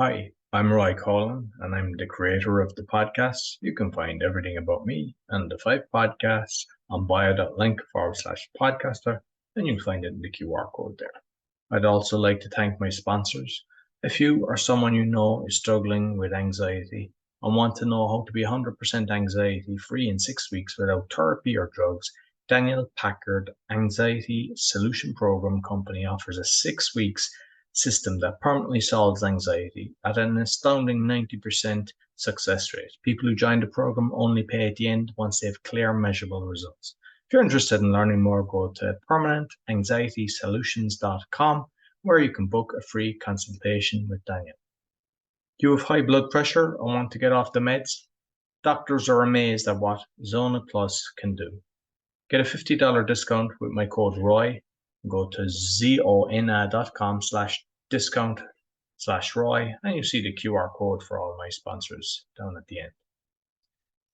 Hi, I'm Roy Collin, and I'm the creator of the podcast. You can find everything about me and the five podcasts on bio.link/podcaster, and you'll find it in the QR code there. I'd also like to thank my sponsors. If you or someone you know is struggling with anxiety and want to know how to be 100% anxiety free in 6 weeks without therapy or drugs, Daniel Packard Anxiety Solution Program Company offers a 6 weeks system that permanently solves anxiety at an astounding 90% success rate. People who join the program only pay at the end once they have clear, measurable results. If you're interested in learning more, go to permanentanxietysolutions.com where you can book a free consultation with Daniel. Do you have high blood pressure and want to get off the meds? Doctors are amazed at what Zona Plus can do. Get a $50 discount with my code ROY. Go to zona.com/discount/ROY and you see the QR code for all my sponsors down at the end.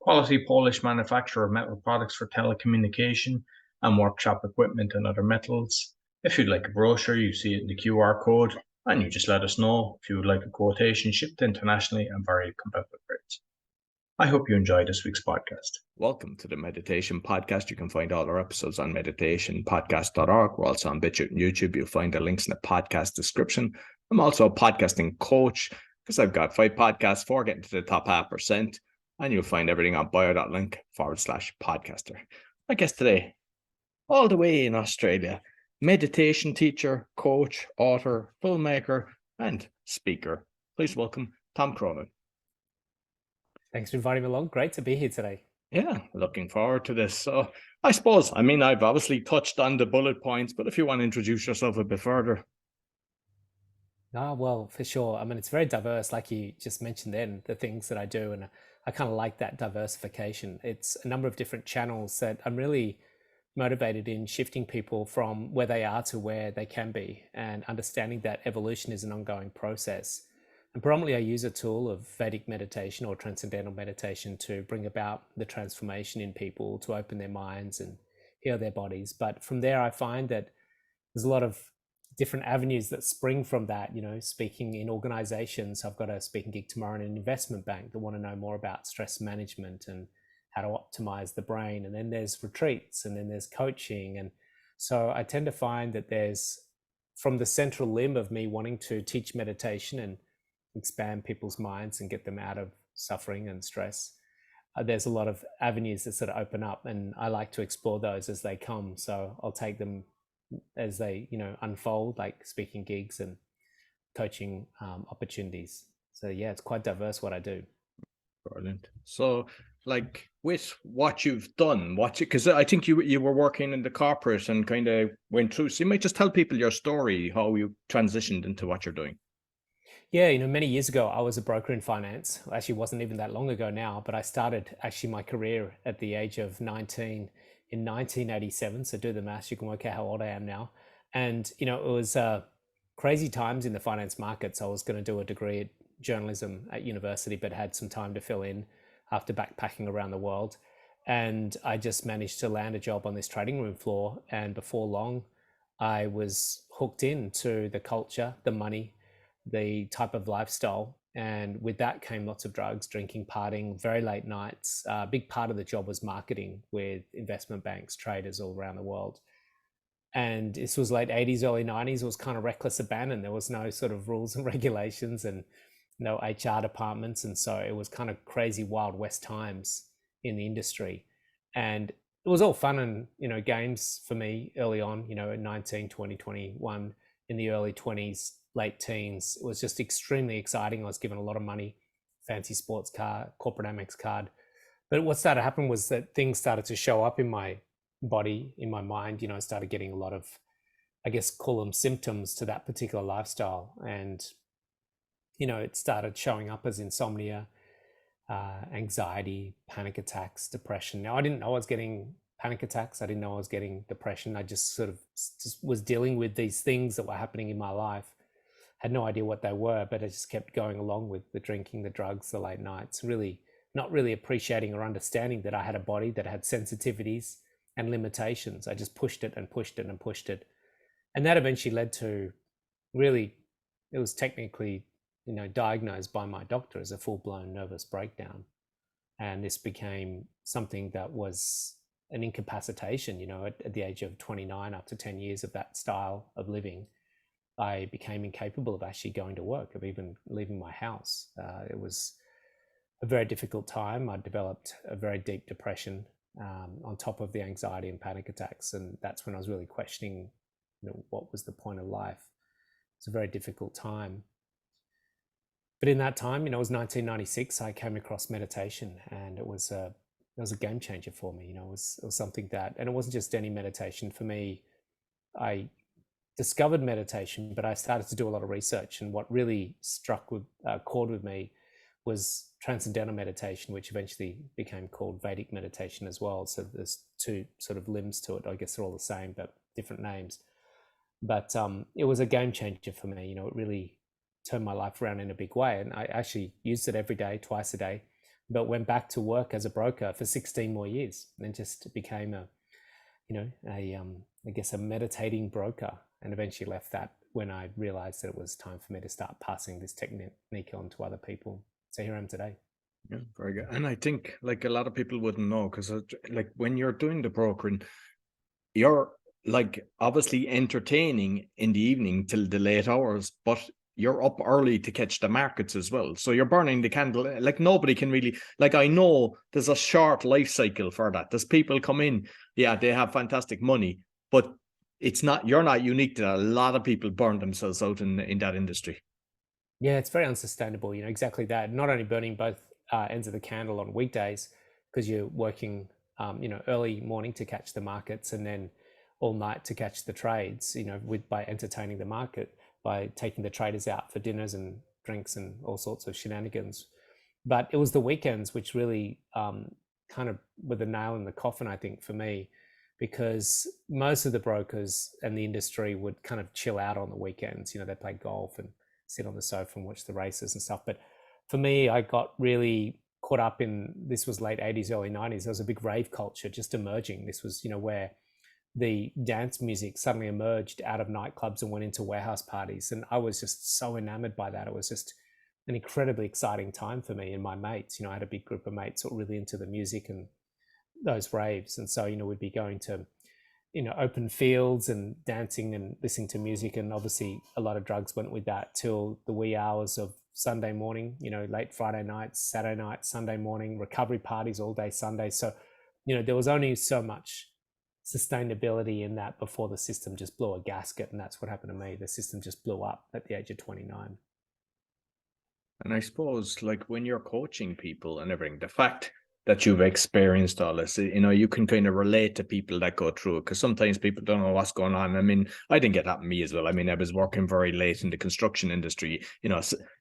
Quality Polish manufacturer of metal products for telecommunication and workshop equipment and other metals. If you'd like a brochure, you see it in the QR code and you just let us know if you would like a quotation shipped internationally and very competitive rates. I hope you enjoy this week's podcast. Welcome to the Meditation Podcast. You can find all our episodes on meditationpodcast.org. We're also on BitChute and YouTube. You'll find the links in the podcast description. I'm also a podcasting coach because I've got 5 podcasts for getting to the top 0.5%. And you'll find everything on bio.link/podcaster. My guest today, all the way in Australia, meditation teacher, coach, author, filmmaker, and speaker. Please welcome Tom Cronin. Thanks for inviting me along. Great to be here today. Yeah, looking forward to this. So I suppose, I've obviously touched on the bullet points, but if you want to introduce yourself a bit further. Well, for sure. It's very diverse, like you just mentioned then, the things that I do. And I kind of like that diversification. It's a number of different channels that I'm really motivated in shifting people from where they are to where they can be, and understanding that evolution is an ongoing process. And predominantly I use a tool of Vedic meditation or transcendental meditation to bring about the transformation in people, to open their minds and heal their bodies. But from there, I find that there's a lot of different avenues that spring from that, speaking in organizations. I've got a speaking gig tomorrow in an investment bank that want to know more about stress management and how to optimize the brain. And then there's retreats, and then there's coaching. And so I tend to find that there's, from the central limb of me wanting to teach meditation and expand people's minds and get them out of suffering and stress, there's a lot of avenues that sort of open up, and I like to explore those as they come. So I'll take them as they unfold, like speaking gigs and coaching opportunities. So yeah, it's quite diverse what I do. Brilliant. So like with what you've done, because I think you were working in the corporate and kind of went through, so you might just tell people your story, how you transitioned into what you're doing. Yeah, many years ago, I was a broker in finance. Actually, it wasn't even that long ago now, but I started actually my career at the age of 19 in 1987. So do the maths, you can work out how old I am now. And, it was crazy times in the finance markets. I was going to do a degree at journalism at university, but had some time to fill in after backpacking around the world. And I just managed to land a job on this trading room floor. And before long, I was hooked into the culture, the money, the type of lifestyle. And with that came lots of drugs, drinking, partying, very late nights. A big part of the job was marketing with investment banks, traders all around the world. And this was late 80s, early 90s. It was kind of reckless abandon. There was no sort of rules and regulations and no HR departments. And so it was kind of crazy Wild West times in the industry. And it was all fun and, games for me early on, at 19, 20, 21, in the early 20s, late teens. It was just extremely exciting. I was given a lot of money, fancy sports car, corporate Amex card. But what started to happen was that things started to show up in my body, in my mind. I started getting a lot of, I guess, call them symptoms to that particular lifestyle. And, it started showing up as insomnia, anxiety, panic attacks, depression. Now, I didn't know I was getting panic attacks. I didn't know I was getting depression. I just was dealing with these things that were happening in my life. Had no idea what they were, but I just kept going along with the drinking, the drugs, the late nights, really not really appreciating or understanding that I had a body that had sensitivities and limitations. I just pushed it and pushed it and pushed it. And that eventually led to, really, it was technically diagnosed by my doctor as a full-blown nervous breakdown. And this became something that was an incapacitation, at the age of 29, after 10 years of that style of living. I became incapable of actually going to work, of even leaving my house. It was a very difficult time. I developed a very deep depression on top of the anxiety and panic attacks. And that's when I was really questioning, what was the point of life? It's a very difficult time. But in that time, it was 1996, I came across meditation, and it was a game changer for me. It was something that, and it wasn't just any meditation. For me, I discovered meditation, but I started to do a lot of research, and what really struck with chord with me was transcendental meditation, which eventually became called Vedic meditation as well. So there's two sort of limbs to it. I guess they're all the same, but different names. But it was a game changer for me. It really turned my life around in a big way, and I actually used it every day, twice a day, but went back to work as a broker for 16 more years, and just became a meditating broker, and eventually left that when I realized that it was time for me to start passing this technique on to other people. So here I am today. Yeah, very good. And I think like a lot of people wouldn't know, because like when you're doing the brokering, you're like obviously entertaining in the evening till the late hours, but you're up early to catch the markets as well. So you're burning the candle. Like nobody can really, like I know there's a short life cycle for that. There's people come in, yeah, they have fantastic money, but you're not unique to that. A lot of people burn themselves out in that industry. Yeah, it's very unsustainable, exactly that. Not only burning both ends of the candle on weekdays, because you're working, early morning to catch the markets, and then all night to catch the trades, by entertaining the market, by taking the traders out for dinners and drinks and all sorts of shenanigans. But it was the weekends which really kind of were the nail in the coffin, I think, for me, because most of the brokers and the industry would kind of chill out on the weekends. They play golf and sit on the sofa and watch the races and stuff. But for me, I got really caught up in, this was late 80s, early 90s. There was a big rave culture just emerging. This was, where the dance music suddenly emerged out of nightclubs and went into warehouse parties. And I was just so enamored by that. It was just an incredibly exciting time for me and my mates. I had a big group of mates who were really into the music and those raves. And so, we'd be going to, open fields and dancing and listening to music. And obviously a lot of drugs went with that till the wee hours of Sunday morning, late Friday nights, Saturday night, Sunday morning, recovery parties all day Sunday. So, there was only so much sustainability in that before the system just blew a gasket. And that's what happened to me. The system just blew up at the age of 29. And I suppose like when you're coaching people and everything, the fact that you've experienced all this, you can kind of relate to people that go through it, because sometimes people don't know what's going on. I mean, I think it happened to me as well. I mean, I was working very late in the construction industry, 8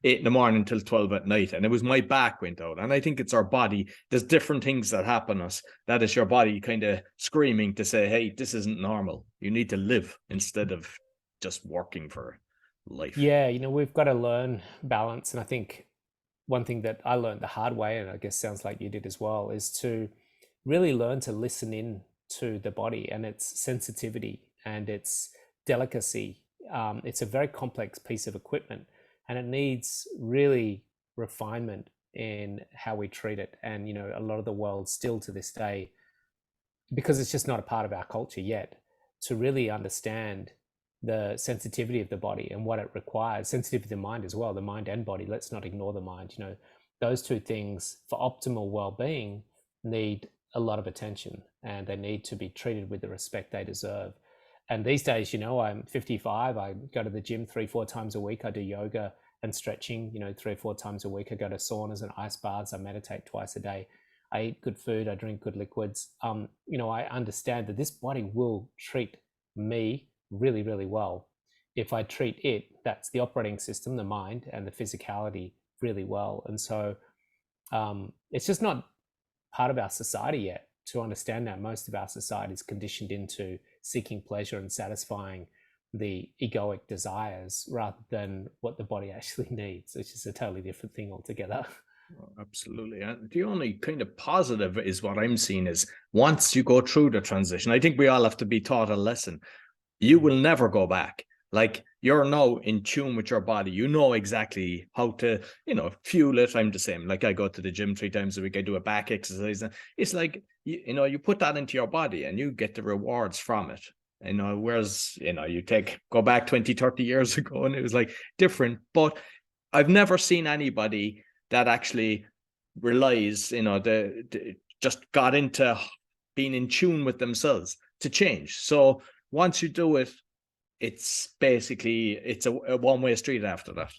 a.m. till 12 at night, and it was my back went out. And I think it's our body. There's different things that happen us. That is your body kind of screaming to say, hey, this isn't normal. You need to live instead of just working for life. Yeah, we've got to learn balance. And I think one thing that I learned the hard way, and I guess sounds like you did as well, is to really learn to listen in to the body and its sensitivity and its delicacy. It's a very complex piece of equipment, and it needs really refinement in how we treat it. And, a lot of the world still to this day, because it's just not a part of our culture yet, to really understand the sensitivity of the body and what it requires, sensitivity of the mind as well, the mind and body. Let's not ignore the mind. Those two things for optimal well-being need a lot of attention, and they need to be treated with the respect they deserve. And these days, I'm 55. I go to the gym 3-4 times a week. I do yoga and stretching, 3 or 4 times a week. I go to saunas and ice baths. I meditate twice a day. I eat good food. I drink good liquids. I understand that this body will treat me really, really well if I treat it, that's the operating system, the mind and the physicality, really well. And so it's just not part of our society yet to understand that. Most of our society is conditioned into seeking pleasure and satisfying the egoic desires rather than what the body actually needs, which is a totally different thing altogether. Oh, absolutely. And the only kind of positive is what I'm seeing is once you go through the transition, I think we all have to be taught a lesson. You will never go back. Like you're now in tune with your body. You know exactly how to, fuel it. I'm the same. Like I go to the gym 3 times a week. I do a back exercise. And it's like, you put that into your body and you get the rewards from it. Whereas, go back 20, 30 years ago and it was like different. But I've never seen anybody that actually relies, just got into being in tune with themselves to change. So once you do it, it's a one-way street after that.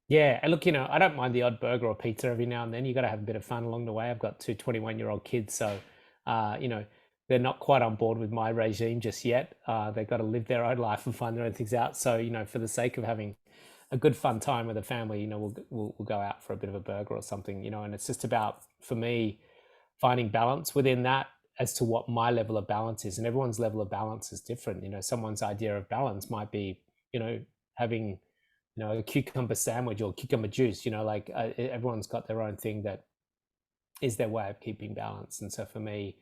Yeah, and look, I don't mind the odd burger or pizza every now and then. You got to have a bit of fun along the way. I've got 2 21-year-old kids, so they're not quite on board with my regime just yet. They've got to live their own life and find their own things out. So for the sake of having a good fun time with a family, we'll go out for a bit of a burger or something, and it's just about, for me, finding balance within that as to what my level of balance is. And everyone's level of balance is different. Someone's idea of balance might be, having, a cucumber sandwich or cucumber juice, everyone's got their own thing that is their way of keeping balance. And so for me,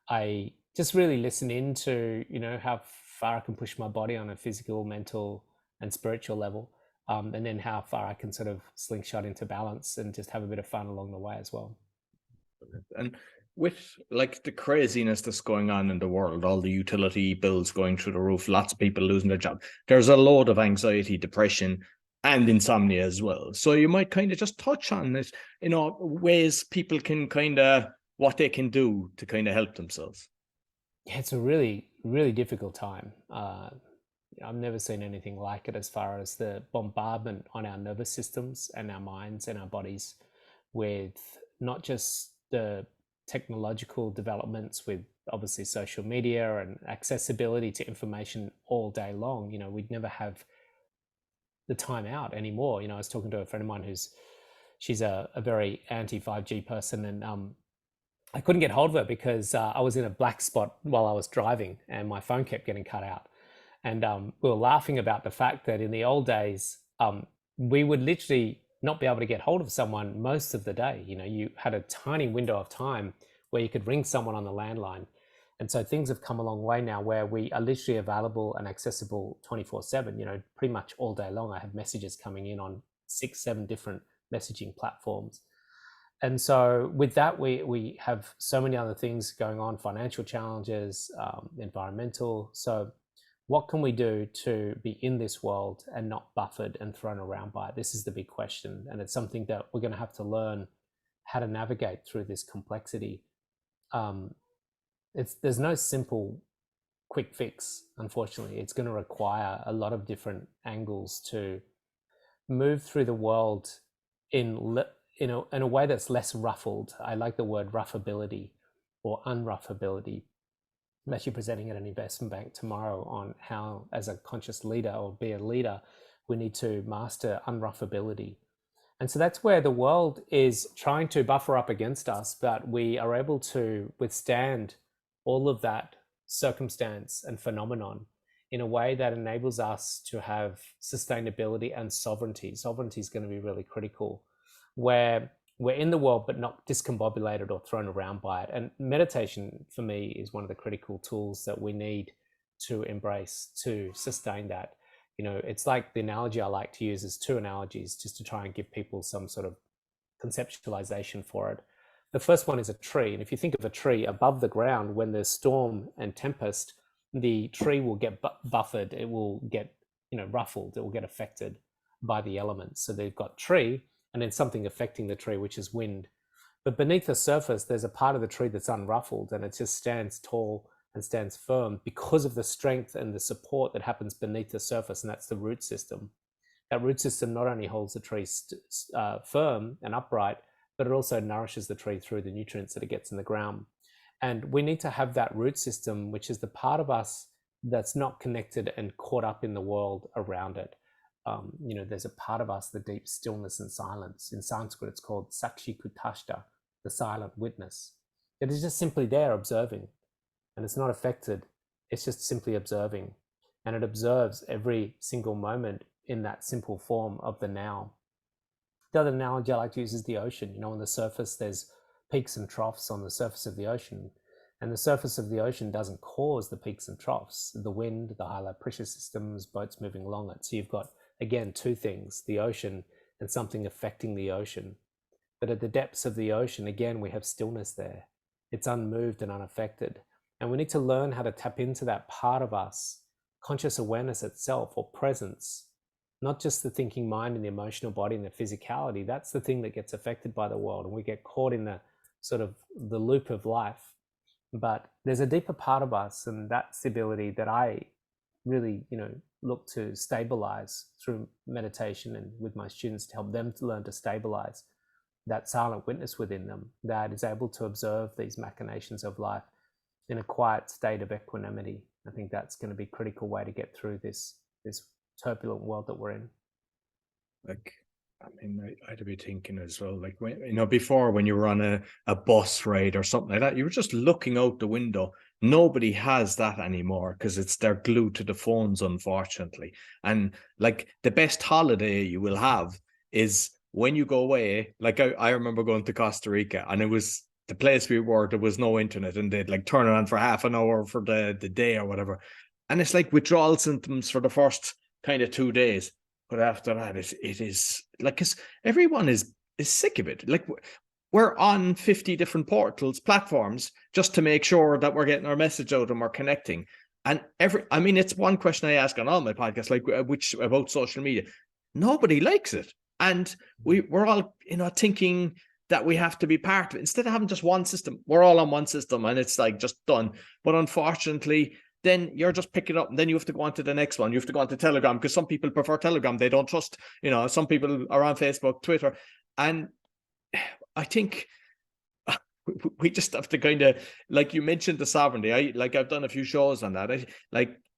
I just really listen into, how far I can push my body on a physical, mental, and spiritual level. And then how far I can sort of slingshot into balance and just have a bit of fun along the way as well. And with like the craziness that's going on in the world, all the utility bills going through the roof, lots of people losing their job, there's a load of anxiety, depression, and insomnia as well. So you might kind of just touch on it, ways people can what they can do to kind of help themselves. Yeah, it's a really, really difficult time. I've never seen anything like it as far as the bombardment on our nervous systems and our minds and our bodies with not just the technological developments with obviously social media and accessibility to information all day long. We'd never have the time out anymore. I was talking to a friend of mine she's a very anti 5G person, and I couldn't get hold of her because I was in a black spot while I was driving and my phone kept getting cut out. And we were laughing about the fact that in the old days, we would literally not be able to get hold of someone most of the day. You had a tiny window of time where you could ring someone on the landline. And so things have come a long way now where we are literally available and accessible 24/7, pretty much all day long. I have messages coming in on 6, 7 different messaging platforms. And so with that, we have so many other things going on, financial challenges, environmental. So what can we do to be in this world and not buffered and thrown around by it? This is the big question. And it's something that we're going to have to learn how to navigate through this complexity. There's no simple quick fix, unfortunately. It's going to require a lot of different angles to move through the world in a way that's less ruffled. I like the word ruffability or unruffability. I'm actually presenting at an investment bank tomorrow on how, as a conscious leader or be a leader, we need to master unruffability. And so that's where the world is trying to buffer up against us, but we are able to withstand all of that circumstance and phenomenon in a way that enables us to have sustainability and sovereignty. Sovereignty is going to be really critical, where we're in the world, but not discombobulated or thrown around by it. And meditation, for me, is one of the critical tools that we need to embrace to sustain that. It's like the analogy I like to use is 2 analogies just to try and give people some sort of conceptualization for it. The first one is a tree. And if you think of a tree above the ground, when there's storm and tempest, the tree will get buffered. It will get, ruffled. It will get affected by the elements. So they've got tree, and then something affecting the tree, which is wind. But beneath the surface, there's a part of the tree that's unruffled, and it just stands tall and stands firm because of the strength and the support that happens beneath the surface, and that's the root system. That root system not only holds the tree firm and upright, but it also nourishes the tree through the nutrients that it gets in the ground. And we need to have that root system, which is the part of us that's not connected and caught up in the world around it. There's a part of us, the deep stillness and silence. In Sanskrit, it's called Sakshi Kutashta, the silent witness. It is just simply there observing, and it's not affected. It's just simply observing, and it observes every single moment in that simple form of the now. The other analogy I like to use is the ocean. On the surface, there's peaks and troughs on the surface of the ocean. And the surface of the ocean doesn't cause the peaks and troughs, the wind, the high low pressure systems, boats moving along it. So you've got, again, two things, the ocean and something affecting the ocean. But at the depths of the ocean, again, we have stillness there. It's unmoved and unaffected. And we need to learn how to tap into that part of us, conscious awareness itself, or presence, not just the thinking mind and the emotional body and the physicality. That's the thing that gets affected by the world. And we get caught in the sort of the loop of life. But there's a deeper part of us, and that's the ability that I really, look to stabilize through meditation and with my students, to help them to learn to stabilize that silent witness within them that is able to observe these machinations of life in a quiet state of equanimity. I think that's going to be a critical way to get through this turbulent world that we're in. Like, I mean, I'd be thinking as well, like, when, before, when you were on a bus ride or something like that, you were just looking out the window. Nobody has that anymore because they're glued to the phones, unfortunately. And like, the best holiday you will have is when you go away. Like, I remember going to Costa Rica, and it was the place we were, there was no internet, and they'd like turn it on for half an hour for the day or whatever. And it's like withdrawal symptoms for the first kind of 2 days. But after that, it is like, because everyone is sick of it. Like, we're on 50 different platforms just to make sure that we're getting our message out and we're connecting. And it's one question I ask on all my podcasts, like, which about social media. Nobody likes it. And we're all, thinking that we have to be part of it. Instead of having just one system, we're all on one system and it's like just done. But unfortunately, then you're just picking it up, and then you have to go on to the next one. You have to go on to Telegram, because some people prefer Telegram. They don't trust, some people are on Facebook, Twitter. And I think we just have to kind of, like you mentioned, the sovereignty. I've done a few shows on that.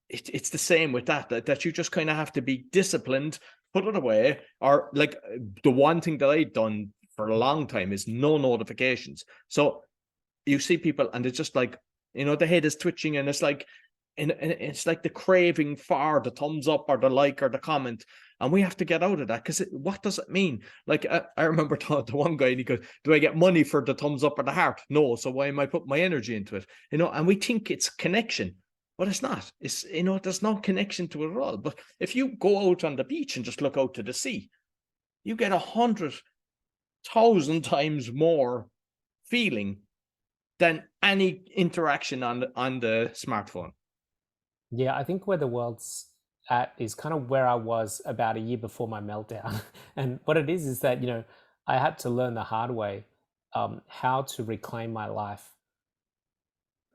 It's the same with that you just kind of have to be disciplined, put it away. Or like, the one thing that I've done for a long time is no notifications. So you see people and it's just like, the head is twitching, and it's like, and it's like the craving for the thumbs up or the like or the comment. And we have to get out of that, because what does it mean? Like, I remember the one guy, and he goes, do I get money for the thumbs up or the heart? No. So why am I putting my energy into it? And we think it's connection, but it's not. It's, there's no connection to it at all. But if you go out on the beach and just look out to the sea, you get 100,000 times more feeling than any interaction on the smartphone. Yeah, I think where the world's at is kind of where I was about a year before my meltdown. And what it is that, I had to learn the hard way how to reclaim my life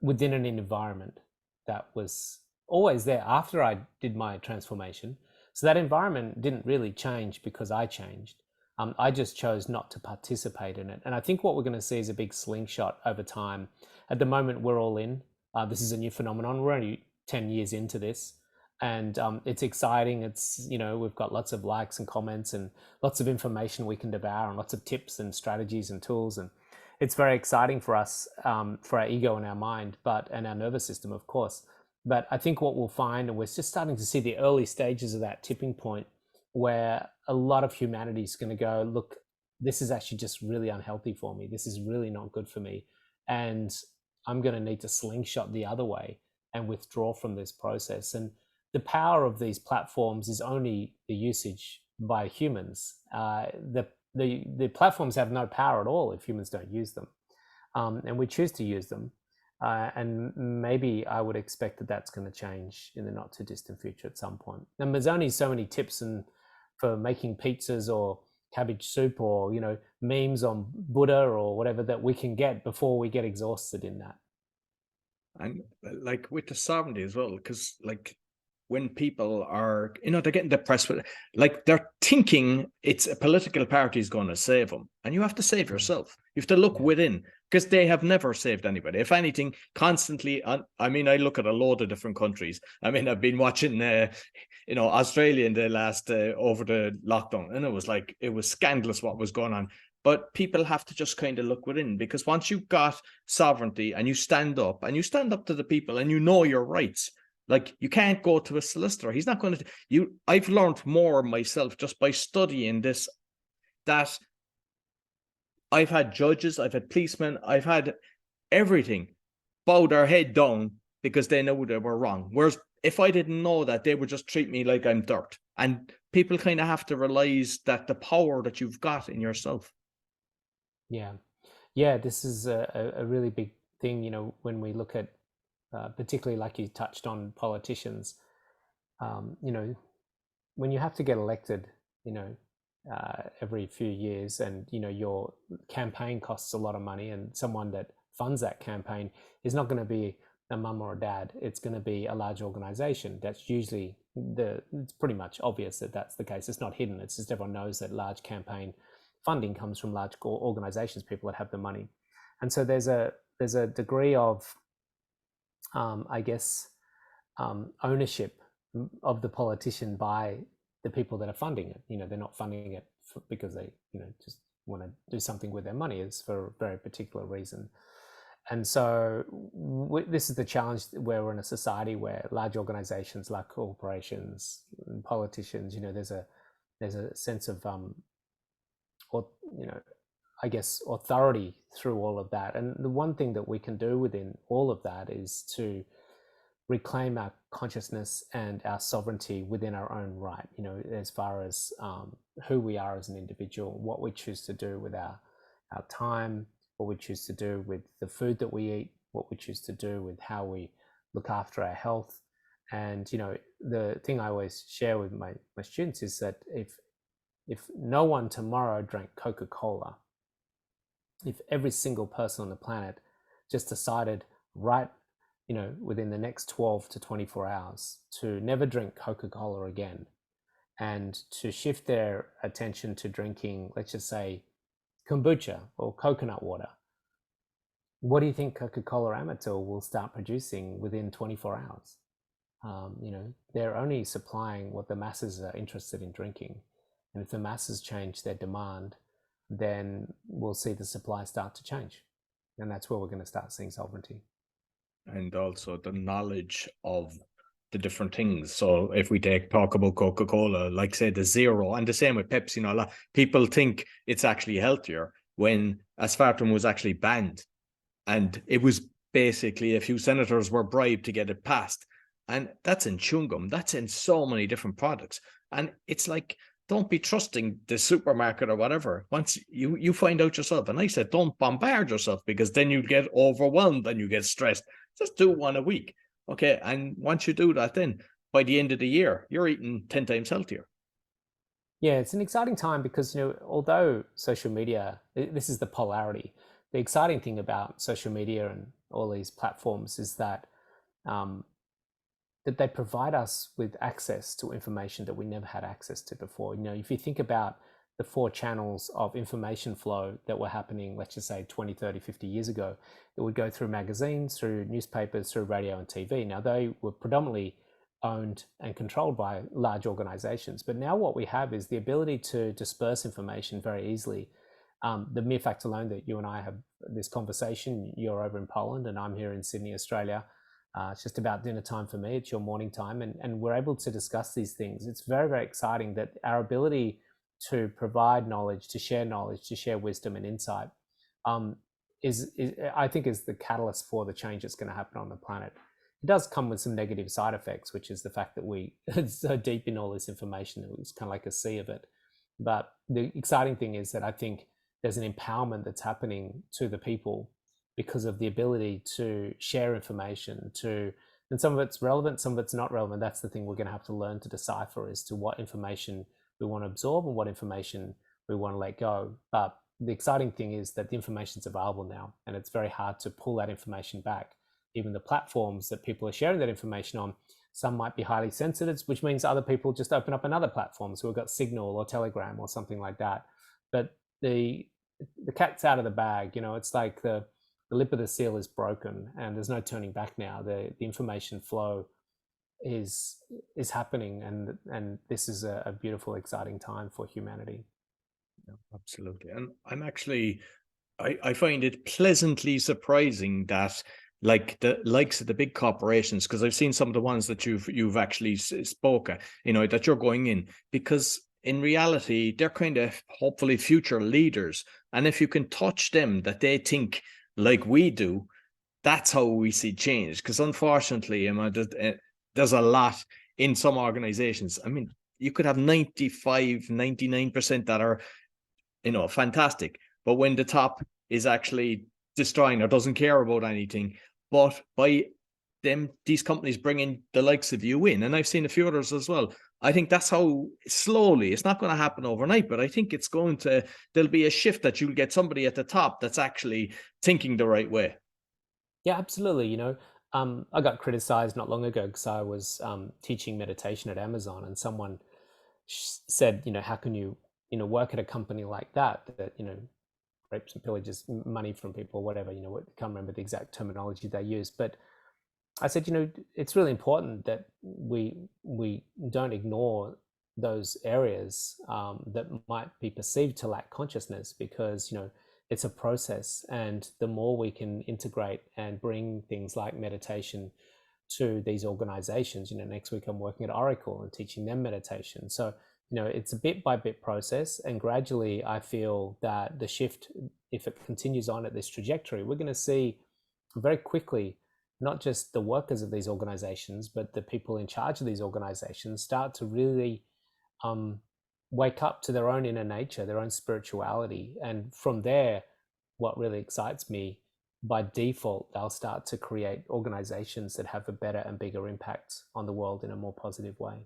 within an environment that was always there after I did my transformation. So that environment didn't really change because I changed. I just chose not to participate in it. And I think what we're going to see is a big slingshot over time. At the moment, we're all in. This is a new phenomenon. We're only 10 years into this. And it's exciting. It's, we've got lots of likes and comments and lots of information we can devour, and lots of tips and strategies and tools. And it's very exciting for us, for our ego and our mind, and our nervous system, of course. But I think what we'll find, and we're just starting to see the early stages of that tipping point, where a lot of humanity is going to go, look, this is actually just really unhealthy for me. This is really not good for me. And I'm going to need to slingshot the other way and withdraw from this process. And the power of these platforms is only the usage by humans. The platforms have no power at all if humans don't use them. And we choose to use them. And maybe I would expect that that's going to change in the not too distant future at some point. And there's only so many tips for making pizzas or cabbage soup or, memes on Buddha or whatever that we can get before we get exhausted in that. And like with the sovereignty as well, because like when people are, they're getting depressed with, like, they're thinking it's a political party is going to save them, and you have to save yourself. You have to look within, because they have never saved anybody. If anything, constantly. I look at a load of different countries. I've been watching, Australia in the last over the lockdown, and it was scandalous what was going on. But people have to just kind of look within, because once you've got sovereignty and you stand up to the people and your rights, like, you can't go to a solicitor. He's not going to. I've learned more myself just by studying this, that I've had judges, I've had policemen, I've had everything. bow their head down because they know they were wrong. Whereas if I didn't know that, they would just treat me like I'm dirt. And people kind of have to realize that the power that you've got in yourself. Yeah. Yeah, this is a really big thing, you know, when we look at, particularly like you touched on politicians, you know, when you have to get elected, you know, every few years, and, you know, your campaign costs a lot of money, and someone that funds that campaign is not going to be a mum or a dad. It's going to be a large organization. That's usually it's pretty much obvious that that's the case. It's not hidden. It's just everyone knows that large campaign funding comes from large organizations, people that have the money. And so there's a degree of, I guess, ownership of the politician by the people that are funding it. You know, they're not funding it because they, you know, just want to do something with their money. It's for a very particular reason. And so this is the challenge, where we're in a society where large organizations like corporations and politicians, you know, there's a sense of, or, you know, I guess, authority through all of that. And the one thing that we can do within all of that is to reclaim our consciousness and our sovereignty within our own right, you know, as far as who we are as an individual, what we choose to do with our time, what we choose to do with the food that we eat, what we choose to do with how we look after our health. And, you know, the thing I always share with my students is that if no one tomorrow drank Coca-Cola, if every single person on the planet just decided right, you know, within the next 12 to 24 hours to never drink Coca-Cola again, and to shift their attention to drinking, let's just say, kombucha or coconut water, what do you think Coca-Cola Amateur will start producing within 24 hours? You know, they're only supplying what the masses are interested in drinking. And if the masses change their demand, then we'll see the supply start to change. And that's where we're going to start seeing sovereignty. And also the knowledge of the different things. So if we talk about Coca-Cola, like say the zero, and the same with Pepsi, you know, a lot people think it's actually healthier when aspartame was actually banned. And it was basically a few senators were bribed to get it passed. And that's in chewing gum. That's in so many different products. And it's like, don't be trusting the supermarket or whatever. Once you find out yourself. And I said, don't bombard yourself, because then you get overwhelmed and you get stressed. Just do one a week. Okay. And once you do that, then by the end of the year, you're eating 10 times healthier. Yeah, it's an exciting time because, you know, although social media, this is the polarity. The exciting thing about social media and all these platforms is that that they provide us with access to information that we never had access to before. You know, if you think about the 4 channels of information flow that were happening, let's just say 20, 30, 50 years ago, it would go through magazines, through newspapers, through radio and TV. Now, they were predominantly owned and controlled by large organizations. But now what we have is the ability to disperse information very easily. The mere fact alone that you and I have this conversation, you're over in Poland and I'm here in Sydney, Australia. It's just about dinner time for me. It's your morning time, and we're able to discuss these things. It's very, very exciting that our ability to provide knowledge, to share wisdom and insight is I think is the catalyst for the change that's going to happen on the planet. It does come with some negative side effects, which is the fact that we are so deep in all this information that it's kind of like a sea of it. But the exciting thing is that I think there's an empowerment that's happening to the people because of the ability to share information, and some of it's relevant, some of it's not relevant. That's the thing we're going to have to learn to decipher as to what information we want to absorb and what information we want to let go. But the exciting thing is that the information's available now, and it's very hard to pull that information back. Even the platforms that people are sharing that information on, some might be highly sensitive, which means other people just open up another platform. So we've got Signal or Telegram or something like that. But the cat's out of the bag. You know, it's like the lip of the seal is broken and there's no turning back now. The information flow is happening, and this is a beautiful, exciting time for humanity. Yeah, absolutely. And I'm actually, I find it pleasantly surprising that like the likes of the big corporations, because I've seen some of the ones that you've actually spoken, you know, that you're going in, because in reality, they're kind of hopefully future leaders. And if you can touch them, that they think like we do, that's how we see change. Because unfortunately, there's a lot in some organizations. I mean, you could have 95, 99% that are, fantastic. But when the top is actually destroying or doesn't care about anything, but by these companies bringing the likes of you in, and I've seen a few others as well, I think that's how slowly, it's not going to happen overnight, but I think there'll be a shift that you'll get somebody at the top that's actually thinking the right way. Yeah, absolutely. I got criticized not long ago because I was teaching meditation at Amazon, and someone said, how can you, work at a company like that rapes and pillages money from people or whatever, I can't remember the exact terminology they used, but I said, it's really important that we don't ignore those areas that might be perceived to lack consciousness, because it's a process, and the more we can integrate and bring things like meditation to these organizations. Next week I'm working at Oracle and teaching them meditation. So it's a bit by bit process, and gradually I feel that the shift, if it continues on at this trajectory, we're going to see very quickly not just the workers of these organizations, but the people in charge of these organizations start to really wake up to their own inner nature, their own spirituality. And from there, what really excites me, by default, they'll start to create organizations that have a better and bigger impact on the world in a more positive way.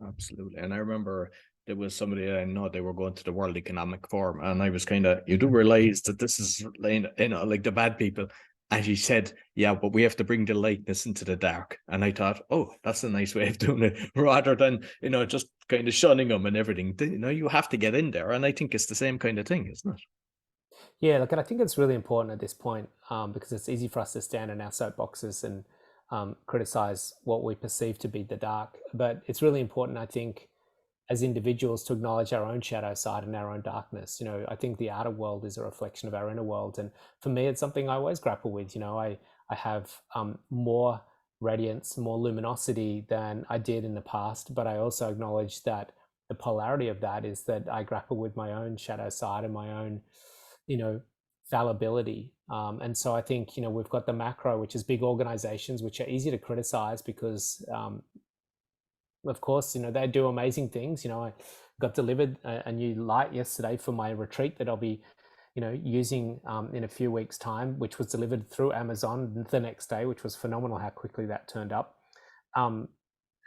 Absolutely. And I remember there was somebody I know, they were going to the World Economic Forum, and I was kind of, you do realize that this is, like the bad people. And he said, yeah, but we have to bring the lightness into the dark. And I thought, oh, that's a nice way of doing it, rather than, just kind of shunning them and everything. You have to get in there. And I think it's the same kind of thing, isn't it? Yeah, look, and I think it's really important at this point, because it's easy for us to stand in our soapboxes and criticize what we perceive to be the dark. But it's really important, I think, as individuals, to acknowledge our own shadow side and our own darkness. I think the outer world is a reflection of our inner world. And for me, it's something I always grapple with. I have more radiance, more luminosity than I did in the past. But I also acknowledge that the polarity of that is that I grapple with my own shadow side and my own, fallibility. And so I think, we've got the macro, which is big organizations, which are easy to criticize because, of course, they do amazing things. I got delivered a new light yesterday for my retreat that I'll be, using in a few weeks' time, which was delivered through Amazon the next day, which was phenomenal how quickly that turned up. And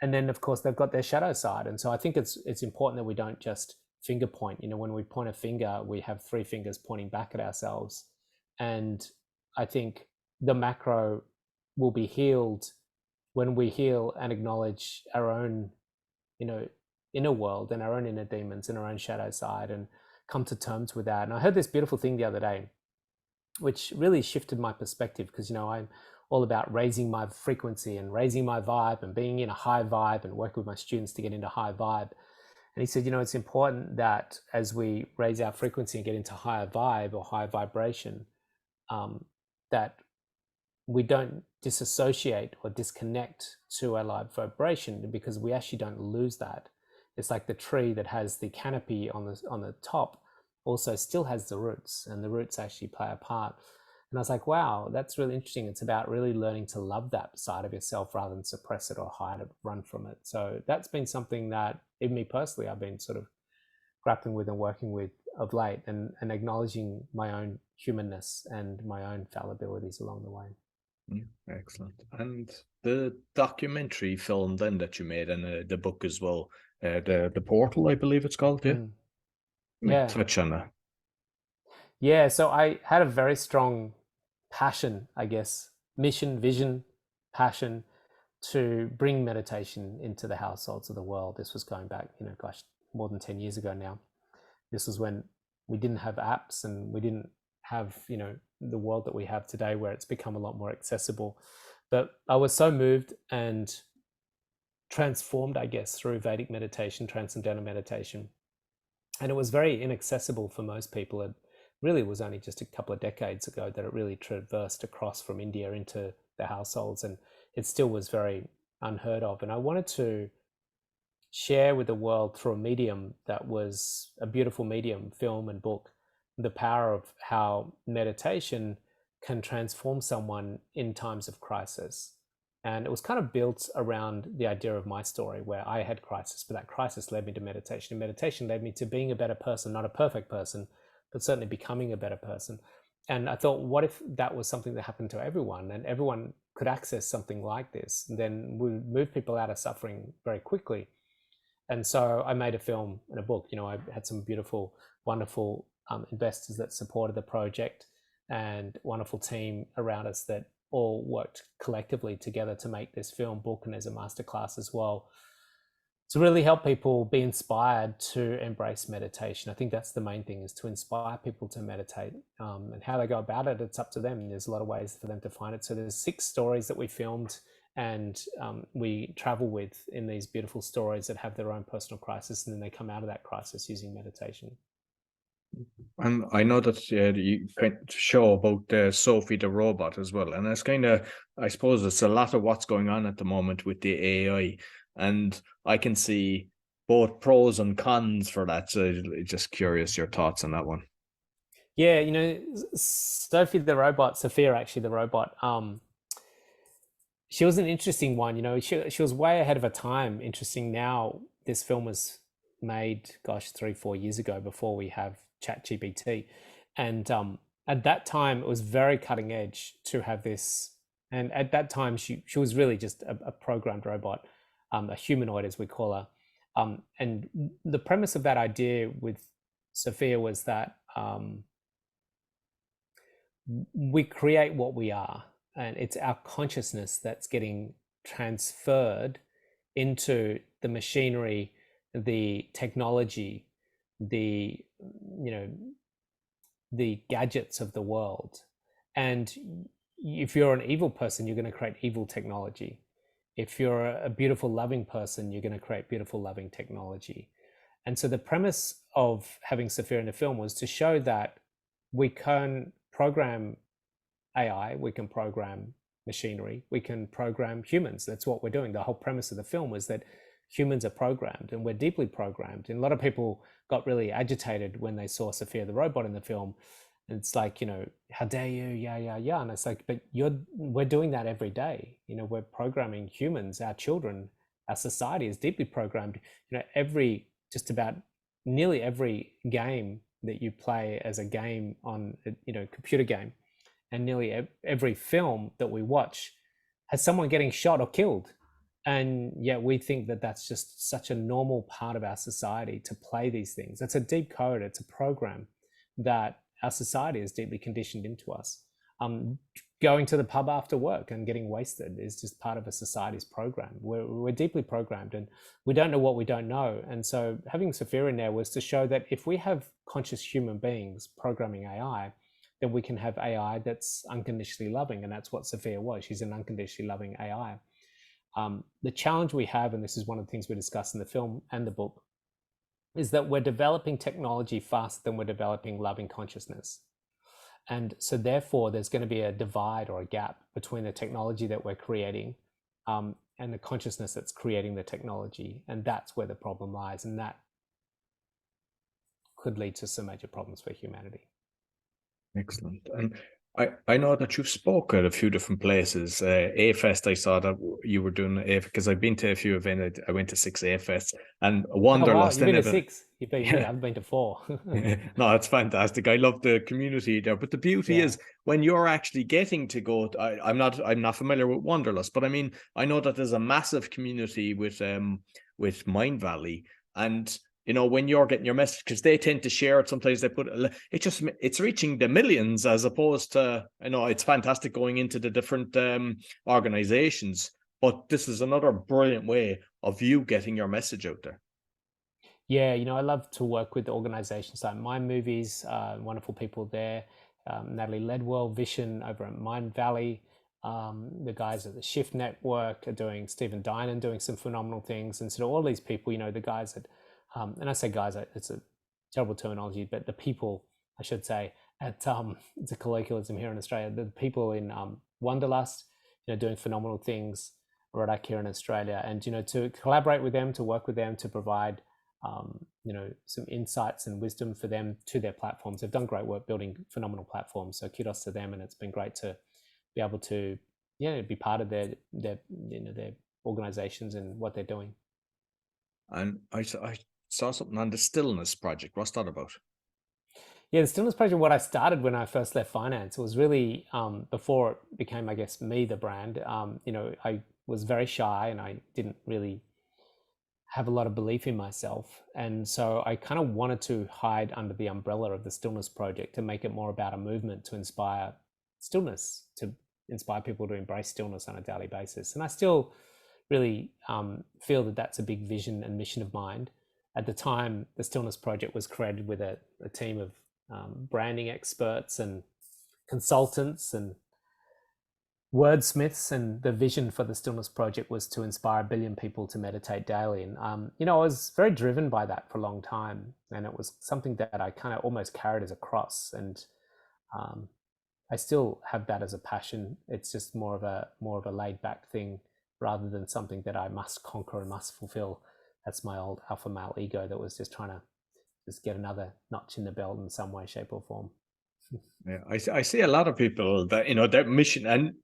then, of course, they've got their shadow side. And so I think it's important that we don't just finger point. When we point a finger, we have three fingers pointing back at ourselves. And I think the macro will be healed when we heal and acknowledge our own, inner world and our own inner demons and our own shadow side, and come to terms with that. And I heard this beautiful thing the other day, which really shifted my perspective, because, I'm all about raising my frequency and raising my vibe and being in a high vibe, and work with my students to get into high vibe. And he said, it's important that as we raise our frequency and get into higher vibe or high vibration, that we don't disassociate or disconnect to our live vibration, because we actually don't lose that. It's like the tree that has the canopy on the top also still has the roots, and the roots actually play a part. And I was like, wow, that's really interesting. It's about really learning to love that side of yourself rather than suppress it or hide it, run from it. So that's been something that, even me personally, I've been sort of grappling with and working with of late, and acknowledging my own humanness and my own fallibilities along the way. Yeah, excellent. And the documentary film then that you made, and the book as well, the Portal, I believe it's called. Yeah. Yeah. Touch on that. Yeah. So I had a very strong passion, I guess, mission, vision, passion to bring meditation into the households of the world. This was going back, more than 10 years ago now. This was when we didn't have apps, and we didn't have, the world that we have today, where it's become a lot more accessible. But I was so moved and transformed, I guess, through Vedic meditation, transcendental meditation. And it was very inaccessible for most people. It really was only just a couple of decades ago that it really traversed across from India into the households, and it still was very unheard of. And I wanted to share with the world, through a medium that was a beautiful medium, film and book, the power of how meditation can transform someone in times of crisis. And it was kind of built around the idea of my story where I had crisis, but that crisis led me to meditation. And meditation led me to being a better person, not a perfect person, but certainly becoming a better person. And I thought, what if that was something that happened to everyone and everyone could access something like this? And then we move people out of suffering very quickly. And so I made a film and a book. I had some beautiful, wonderful investors that supported the project and wonderful team around us that all worked collectively together to make this film, book, and as a masterclass as well, to really help people be inspired to embrace meditation. I think that's the main thing, is to inspire people to meditate, and how they go about it, it's up to them. There's a lot of ways for them to find it. So there's 6 stories that we filmed, and we travel with in these beautiful stories that have their own personal crisis, and then they come out of that crisis using meditation. And I know that you kind of show about Sophie the robot as well, and it's kind of, I suppose, it's a lot of what's going on at the moment with the AI, and I can see both pros and cons for that. So just curious your thoughts on that one. Yeah, Sophie the robot, Sophia actually the robot, she was an interesting one. She was way ahead of her time. Interesting. Now this film was made, 3-4 years ago, before we have ChatGPT, and at that time it was very cutting edge to have this. And at that time she was really just a programmed robot, a humanoid as we call her. And the premise of that idea with Sophia was that we create what we are, and it's our consciousness that's getting transferred into the machinery, the technology, the gadgets of the world. And if you're an evil person, you're going to create evil technology. If you're a beautiful, loving person, you're going to create beautiful, loving technology. And so the premise of having Sophia in the film was to show that we can program AI, we can program machinery, we can program humans. That's what we're doing. The whole premise of the film was that humans are programmed, and we're deeply programmed. And a lot of people got really agitated when they saw Sophia the robot in the film. And it's like, how dare you? Yeah. And it's like, but we're doing that every day. We're programming humans, our children, our society is deeply programmed. Just about nearly every game that you play as a game on, computer game, and nearly every film that we watch has someone getting shot or killed. And yet we think that that's just such a normal part of our society to play these things. That's a deep code. It's a program that our society is deeply conditioned into us. Going to the pub after work and getting wasted is just part of a society's program. We're deeply programmed, and we don't know what we don't know. And so having Sophia in there was to show that if we have conscious human beings programming AI, then we can have AI that's unconditionally loving. And that's what Sophia was. She's an unconditionally loving AI. The challenge we have, and this is one of the things we discuss in the film and the book, is that we're developing technology faster than we're developing loving consciousness. And so therefore, there's going to be a divide or a gap between the technology that we're creating and the consciousness that's creating the technology. And that's where the problem lies. And that could lead to some major problems for humanity. Excellent. And I know that you've spoke at a few different places. A-Fest, I saw that you were doing because I've been to a few events. I went to 6 A-Fests and Wanderlust. Oh, wow. You've been to 6. You've been, yeah. I've been to 4. No, it's fantastic. I love the community there. But the beauty is when you're actually getting to go, I'm not familiar with Wanderlust, but I mean, I know that there's a massive community with Mind Valley, and when you're getting your message, because they tend to share it, sometimes they put it's reaching the millions, as opposed to, it's fantastic going into the different organizations, but this is another brilliant way of you getting your message out there. Yeah, I love to work with organizations like Mind Movies, wonderful people there, Natalie Ledwell, Vision over at Mind Valley. The guys at the Shift Network are doing, Stephen Dinan doing some phenomenal things. And so all these people, the guys that, and I say guys, it's a terrible terminology, but the people, I should say, at it's a colloquialism here in Australia, the people in Wanderlust, doing phenomenal things right back here in Australia. And, to collaborate with them, to work with them, to provide some insights and wisdom for them to their platforms. They've done great work building phenomenal platforms, so kudos to them. And it's been great to be able to be part of their organizations and what they're doing. And I saw something on the Stillness Project. What's that about? Yeah, the Stillness Project, what I started when I first left finance, it was really before it became, I guess, me, the brand. I was very shy and I didn't really have a lot of belief in myself. And so I kind of wanted to hide under the umbrella of the Stillness Project to make it more about a movement to inspire stillness, to inspire people to embrace stillness on a daily basis. And I still really feel that that's a big vision and mission of mine. At the time, the Stillness Project was created with a team of branding experts and consultants and wordsmiths, and the vision for the Stillness Project was to inspire 1 billion people to meditate daily. And I was very driven by that for a long time, and it was something that I kind of almost carried as a cross. And I still have that as a passion. It's just more of a laid back thing rather than something that I must conquer and must fulfill. That's my old alpha male ego that was just trying to just get another notch in the belt in some way, shape, or form. Yeah, I see a lot of people that, their mission, and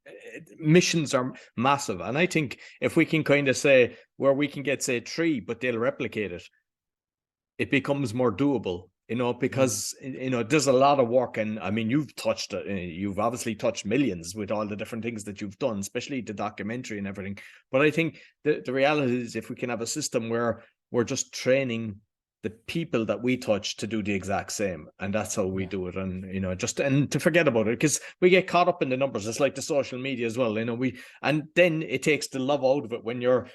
missions are massive. And I think if we can kind of say where we can get, say, 3, but they'll replicate it, it becomes more doable, because, there's a lot of work. And I mean, you've obviously touched millions with all the different things that you've done, especially the documentary and everything. But I think the reality is, if we can have a system where we're just training the people that we touch to do the exact same, and that's how we do it. And and to forget about it, because we get caught up in the numbers. It's like the social media as well, and then it takes the love out of it when you're,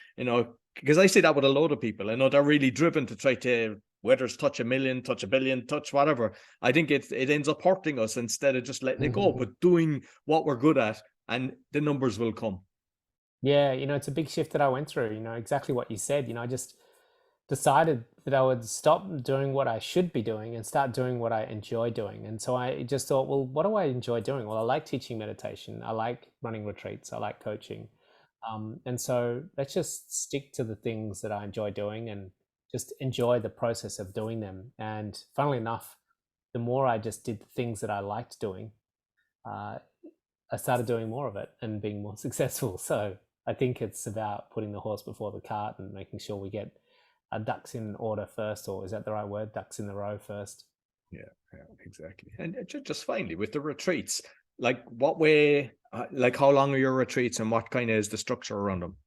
because I say that with a load of people. I know they're really driven to try to, whether it's touch 1 million, touch 1 billion, touch whatever. I think it ends up hurting us instead of just letting it go, but doing what we're good at, and the numbers will come. Yeah, it's a big shift that I went through, exactly what you said. I just decided that I would stop doing what I should be doing and start doing what I enjoy doing. And so I just thought, well, what do I enjoy doing? Well, I like teaching meditation. I like running retreats. I like coaching. And so let's just stick to the things that I enjoy doing and just enjoy the process of doing them. And funnily enough, the more I just did the things that I liked doing, I started doing more of it and being more successful. So I think it's about putting the horse before the cart and making sure we get ducks in order first, or is that the right word? Ducks in the row first. Yeah, exactly. And just finally, with the retreats, like what way, like how long are your retreats, and what kind of is the structure around them?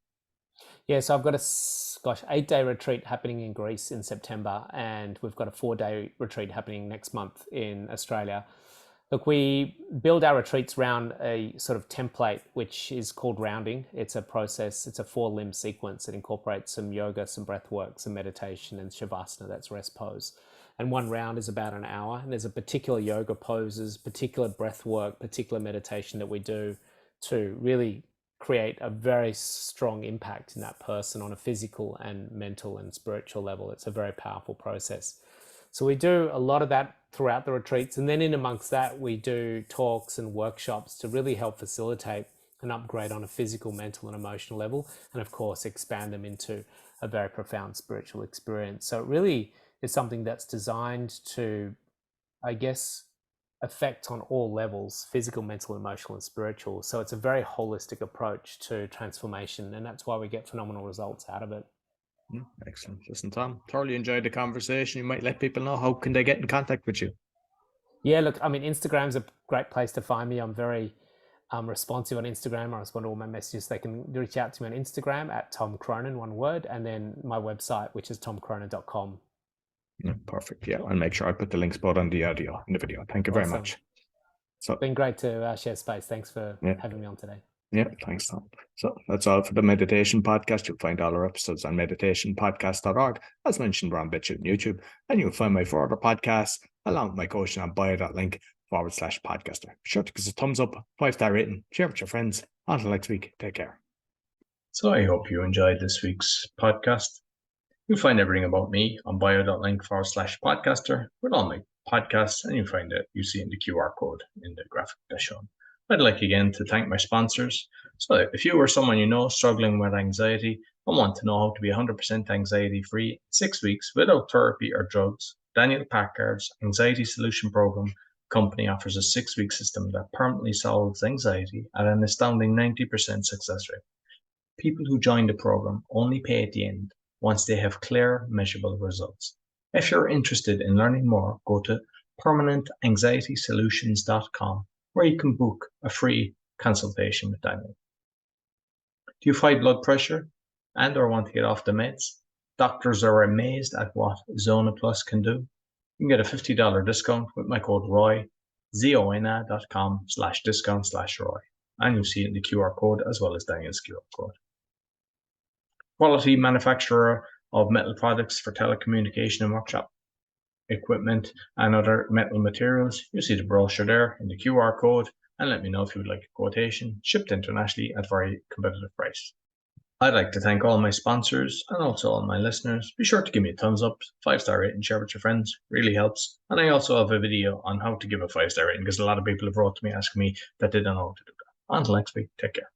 Yeah, so I've got a 8-day retreat happening in Greece in September, and we've got a 4-day retreat happening next month in Australia. Look, we build our retreats around a sort of template, which is called rounding. It's a process. It's a 4-limb sequence that incorporates some yoga, some breath work, some meditation, and shavasana, that's rest pose. And one round is about an hour. And there's a particular yoga poses, particular breath work, particular meditation that we do to really create a very strong impact in that person on a physical and mental and spiritual level. It's a very powerful process. So we do a lot of that throughout the retreats. And then in amongst that, we do talks and workshops to really help facilitate an upgrade on a physical, mental, and emotional level. And of course, expand them into a very profound spiritual experience. So it really is something that's designed to, I guess, affect on all levels: physical, mental, emotional, and spiritual. So it's a very holistic approach to transformation. And that's why we get phenomenal results out of it. Excellent. Listen, Tom, thoroughly enjoyed the conversation. You might let people know, how can they get in contact with you? Yeah, look, I mean, Instagram's a great place to find me. I'm very responsive on Instagram. I respond to all my messages. They can reach out to me on Instagram at Tom Cronin, one word, and then my website, which is tomcronin.com. Yeah, perfect. Yeah, I'll make sure I put the links both on the audio and the video. Thank you very much. So it's been great to share space. Thanks for having me on today. Yeah, thanks, Tom. So that's all for the Meditation Podcast. You'll find all our episodes on meditationpodcast.org. As mentioned, we're on BitChute and YouTube. And you'll find my further podcasts along with my coaching on bio.link/podcaster. Be sure to give us a thumbs up, 5-star rating, share with your friends. Until next week, take care. So I hope you enjoyed this week's podcast. You'll find everything about me on bio.link/podcaster with all my podcasts, and you'll find it you see in the QR code in the graphic that's shown. I'd like again to thank my sponsors. So if you or someone you know struggling with anxiety, and want to know how to be 100% anxiety-free in 6 weeks without therapy or drugs, Daniel Packard's Anxiety Solution Program company offers a 6-week system that permanently solves anxiety at an astounding 90% success rate. People who join the program only pay at the end once they have clear, measurable results. If you're interested in learning more, go to permanentanxietysolutions.com, where you can book a free consultation with Daniel. Do you fight blood pressure and or want to get off the meds? Doctors are amazed at what Zona Plus can do. You can get a $50 discount with my code ROY, zona.com/discount/ROY. And you'll see it in the QR code as well as Daniel's QR code. Quality manufacturer of metal products for telecommunication and workshop equipment and other metal materials. You see the brochure there in the QR code, and let me know if you would like a quotation, shipped internationally at very competitive price. I'd like to thank all my sponsors and also all my listeners. Be sure to give me a thumbs up, 5-star rating, share with your friends, really helps. And I also have a video on how to give a 5-star rating because a lot of people have wrote to me asking me that they don't know how to do that. Until next week, take care.